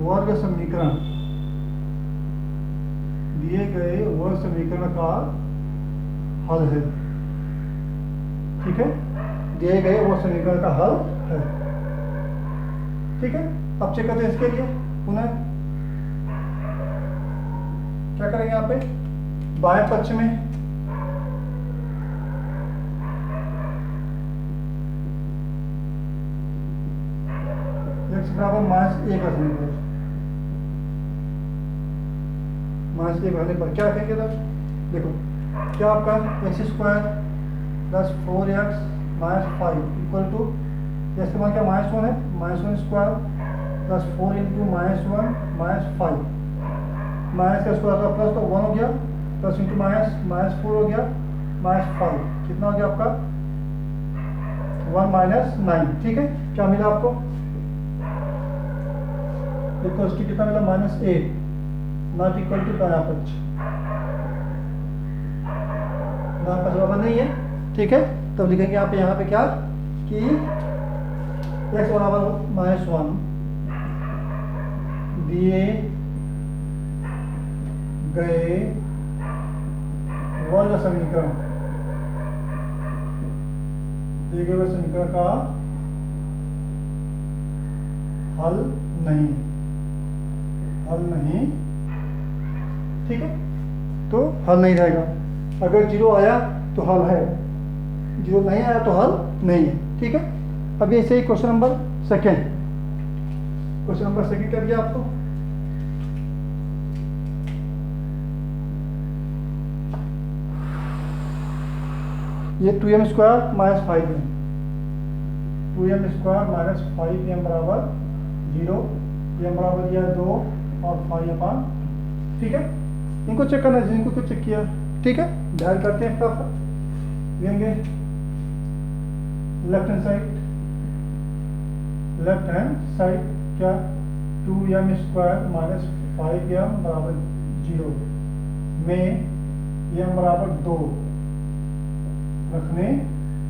वर्ग समीकरण का हल है, ठीक है। दिए गए वर्ग समीकरण का हल है, ठीक है। अब चेक करते हैं इसके लिए पुनः। क्या करेंगे यहाँ पे? बाएं पक्ष में एक्स बराबर -1 रखने पर, -1 रखने पर क्या रखेंगे सर? देखो क्या आपका x² plus 4x minus 5 equal to, जैसे मान क्या -1 है, -1² प्लस 4 इंटू -1 माइनस 5, माइनस का स्क्वायर था प्लस तो 1 हो गया, प्लस इंटू माइनस 4 हो गया, -5 कितना हो गया आपका 1 - 9। ठीक है, क्या मिला आपको? इक्वल्स टू कितना मिला? -8 नॉट इक्वल टू दायां पक्ष, दायां पक्ष बराबर नहीं है। ठीक है, तब लिखेंगे आप यहाँ पे क्या कि x बराबर -1 दिए गए वर्ग समीकरण, दिए गए वर्ग समीकरण का हल नहीं, हल नहीं। ठीक है, तो हल नहीं रहेगा। अगर 0 आया तो हल है, 0 नहीं आया तो हल नहीं है। ठीक है, अब ऐसे ही question number second, question number second कर दिया आपको। ये 2m² minus 5m, 2m² minus 5m बराबर 0, m बराबर दिया 2 और 5/। ठीक है, इनको चेक करना है जिनको कुछ चेक किया। ठीक है, ध्यान करते हैं इसका, लेंगे left hand side, left hand side क्या 2m² माइनस 5m बराबर 0 में m बराबर 2 रखने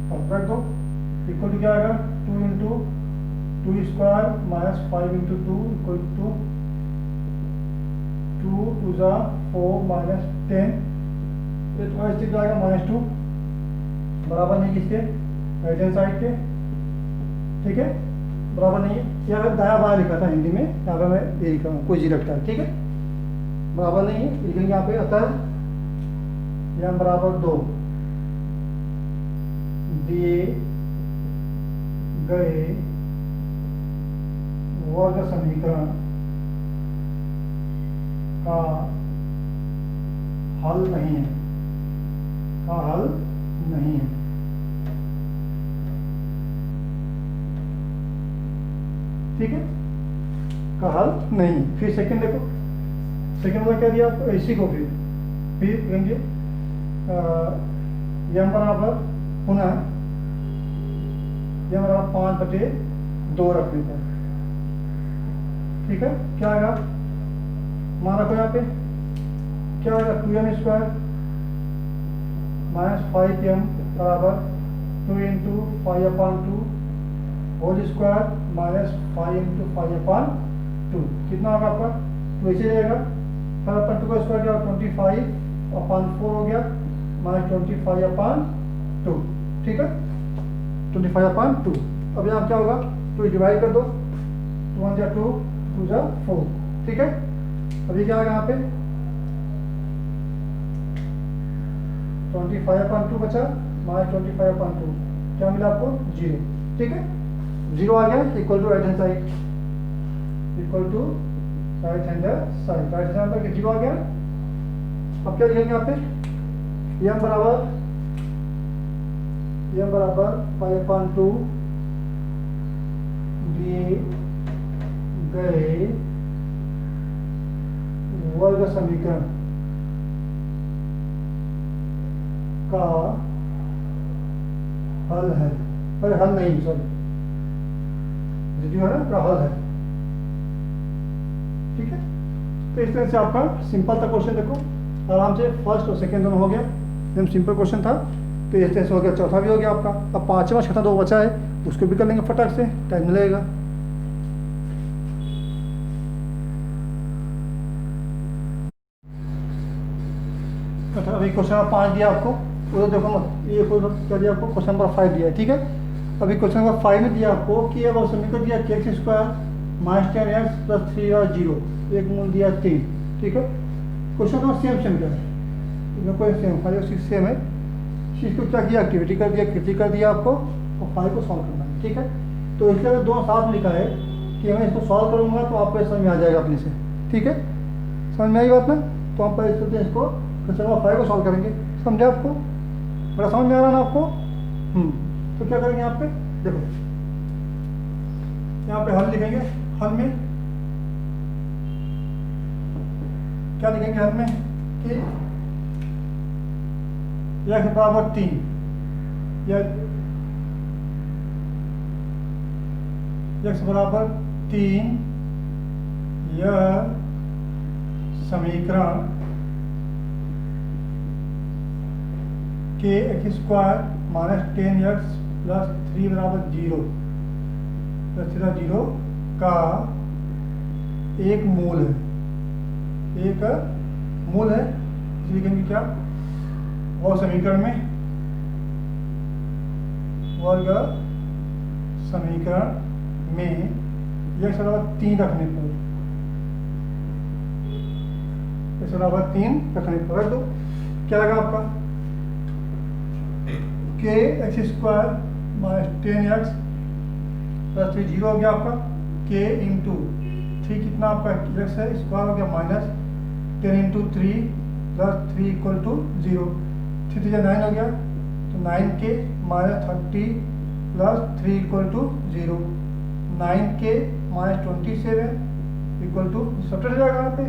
पर रख दो, इक्वल टू क्या आएगा 2 into 2² minus 5 into 2 equal to 2 2 जा 4 माइनस 10, ये थोड़ा स्टिक जाएगा -2 बराबर नहीं किसके, राइट हैंड साइड के। ठीक है, बराबर नहीं है, यहाँ पे दाया बाया लिखा था हिंदी में, यहाँ पे मैं ये लिखा हूँ कोई जी रखता है। ठीक है, बराबर नहीं है, लिखेंगे यहाँ पे अतः m बराबर 2 दिए गए वर्ग समीकरण का हल नहीं है, का हल नहीं है। ठीक है, का हल नहीं। फिर सेकंड देखो, सेकंड में क्या दिया आपको, इसी को फिर कहेंगे m बराबर पुनः m बराबर 5/2 रखने पर। ठीक है, क्या आएगा, मान रखो यहाँ पे क्या आएगा 2m² माइनस 5m बराबर 2 into 5/2 whole square minus 5 into 5/2 कितना होगा आपका, तो ऐसे रहेगा 5/2 का स्क्वायर क्या 25/4 हो गया माइनस 25/2। ठीक है, 25/2। अब यहाँ क्या होगा, तो डिवाइड कर दो, 2 1 जा 2 2 जा 4। ठीक है, अभी क्या आएगा यहाँ पे 25/2 बचा माइनस 25/2 क्या मिला आपको 0। ठीक है, 0 आ गया, equal to right hand side, equal to right hand side, right hand side 0 आ गया। अब क्या लिखेंगे यहाँ पे m बराबर 5/2 दिए गए वर्ग समीकरण का हल है, पर हल नहीं, सॉरी जो है ना का हल है। ठीक है, तो इस तरह से आपका सिंपल था क्वेश्चन। देखो आराम से फर्स्ट और सेकंड दोनों हो गया, एकदम सिंपल क्वेश्चन था। तो इस तरह से हो गया, चौथा भी हो गया आपका। अब पांचवा छठा 2 बचा है, उसको भी कर लेंगे फटाक से, टाइम मिलेगा। अच्छा, अभी क्वेश्चन नंबर 5 दिया आपको, वो देखो मत, ये क्या दिया आपको, क्वेश्चन नंबर 5 दिया है। ठीक है, अभी क्वेश्चन नंबर 5 में दिया आपको कि अब समीकरण दिया x² माइनस 10x प्लस 3 और 0 एक मूल दिया 3। ठीक है, क्वेश्चन नंबर सेम क्या है, इनमें कोई सेम है। इसको क्या किया, एक्टिविटी कर दिया, कृति कर दिया आपको, और 5 को सॉल्व करना है। ठीक है, तो इसलिए अगर दोनों साथ में लिखा है कि मैं इसको सॉल्व करूँगा तो आपको समझ में आ जाएगा अपने से, ठीक है। समझ में आई बात ना? तो हम पहले चलते हैं इसको, क्वेश्चन नंबर 5 को सॉल्व करेंगे। समझे आपको? बड़ा समझ में आ रहा ना आपको? तो क्या करेंगे यहाँ पे, देखो यहाँ पे हल लिखेंगे। हल में क्या लिखेंगे? हल में कि x बराबर 3 या x बराबर 3 यह समीकरण के x square minus 10x plus 3 बराबर 0 प्लस 0 का एक मूल है। एक मूल है, इसलिए लिखेंगे क्या? वो समीकरण में वर्ग समीकरण में x बराबर 3 रखने पर, x बराबर 3 रखने पर तो क्या आएगा आपका? के x square minus 10x plus 3 0 हो गया आपका। के इंटू 3 कितना आपका x है स्क्वायर हो गया minus 10 into 3 plus 3 equal to 0। 3 3 9 हो गया, तो 9k minus 30 plus 3 equal to 0। 9k minus 27 equal to सब जाएगा यहाँ पे,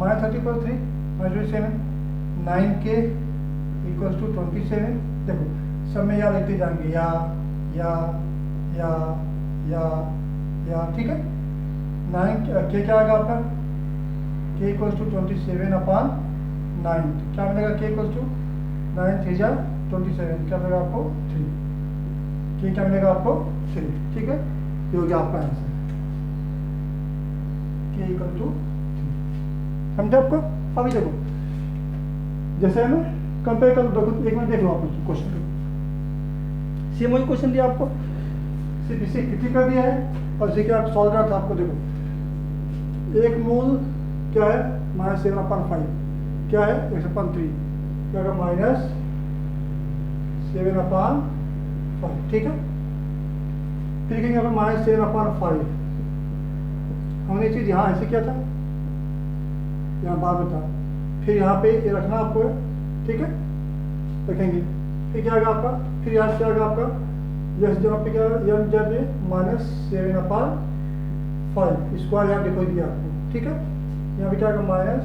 minus 30 plus 3 minus 27, 9k equal to 27। देखो सब में या लिखते जाएंगे या या या या या, ठीक है। 9 के क्या आएगा आपका? k इक्वल टू 27 अपॉन 9, क्या मिलेगा? k इक्वल टू 9 3 जा 27, क्या मिलेगा आपको? 3। k क्या मिलेगा आपको? 3, ठीक है। ये हो गया आपका आंसर, k इक्वल टू 3। समझे आपको? अभी देखो जैसे है ना, कंपेयर कर दो, एक मिनट देख लो आप क्वेश्चन को। सेम वही क्वेश्चन दिया आपको, सिर्फ इसे कितनी कर दिया है और इसे क्या सॉल्व करना था आपको। देखो एक मूल क्या है? माइनस 7/5 क्या है? x/3 क्या होगा? माइनस 7/5, ठीक है। फिर कहेंगे यहाँ माइनस 7/5, हमने ये चीज़ यहाँ ऐसे किया था, यहाँ बाद में था। फिर यहाँ पे ये रखना आपको है, ठीक है, रखेंगे। फिर क्या आएगा आपका? फिर यहाँ से आएगा आपका यस जहाँ पे क्या यम जब ये माइनस 7/5 स्क्वायर यहाँ लिखो दिया आपको, ठीक है। यहाँ पे क्या आएगा? माइनस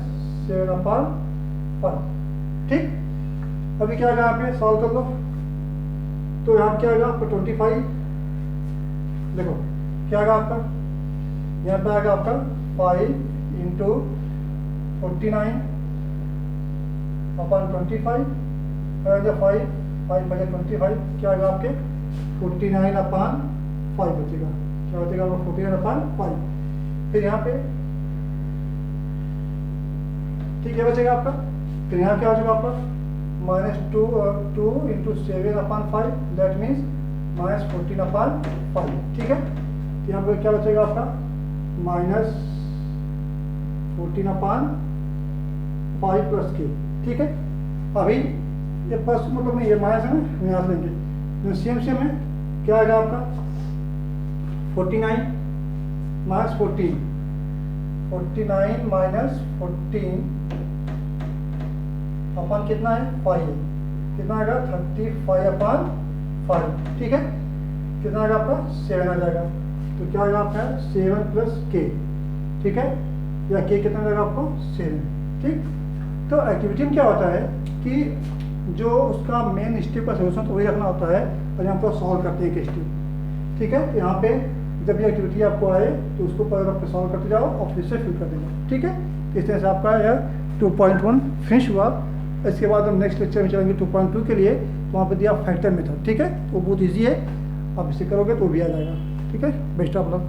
7/5, ठीक। अभी क्या आएगा? यहाँ पे सॉल्व कर लो, तो यहाँ क्या आएगा आपको? 25। देखो क्या आएगा आपका? यहाँ पे आएगा आपका 5 इंटू 49 अपॉन 25, 5 बजे 25, क्या आएगा आपके? 49/5 बचेगा। क्या बचेगा आपको? 49/5। फिर यहाँ पे ठीक है बचेगा आपका। फिर यहाँ क्या बचेगा आपका? Minus 2 into 7/5, that means minus 14/5, ठीक है। यहाँ पे क्या बचेगा आपका? माइनस 14/5 प्लस k, ठीक है। अभी ये प्लस मतलब नहीं, ये माइनस है ना, हम यहाँ से लेंगे। सेम है, क्या आएगा आपका? 49 माइनस 14, 49 माइनस 14 अपन कितना है? 5, कितना आएगा? 35/5, ठीक है। कितना आएगा आपका? 7 आ जाएगा। तो क्या आएगा आपका? 7 प्लस k, ठीक है, या k कितना आएगा आपको? 7, ठीक। तो एक्टिविटी में क्या होता है कि जो उसका मेन स्टेप का सोल्यूशन तो वही रखना होता है, और यहाँ पर सॉल्व करते हैं एक स्टेप, ठीक है। तो यहाँ पे जब ये एक्टिविटी आपको आए तो उसको पर आप सॉल्व करते जाओ और फिर से फिल कर देना, ठीक है। इस तरह से आपका यह 2.1 फिनिश हुआ। इसके बाद हम नेक्स्ट लेक्चर में चलेंगे 2.2 के लिए, तो वहाँ पर दिया फैक्टर मेथड, ठीक है। वो बहुत ईजी है, आप इसे करोगे तो भी आ जाएगा, ठीक है। Best of luck.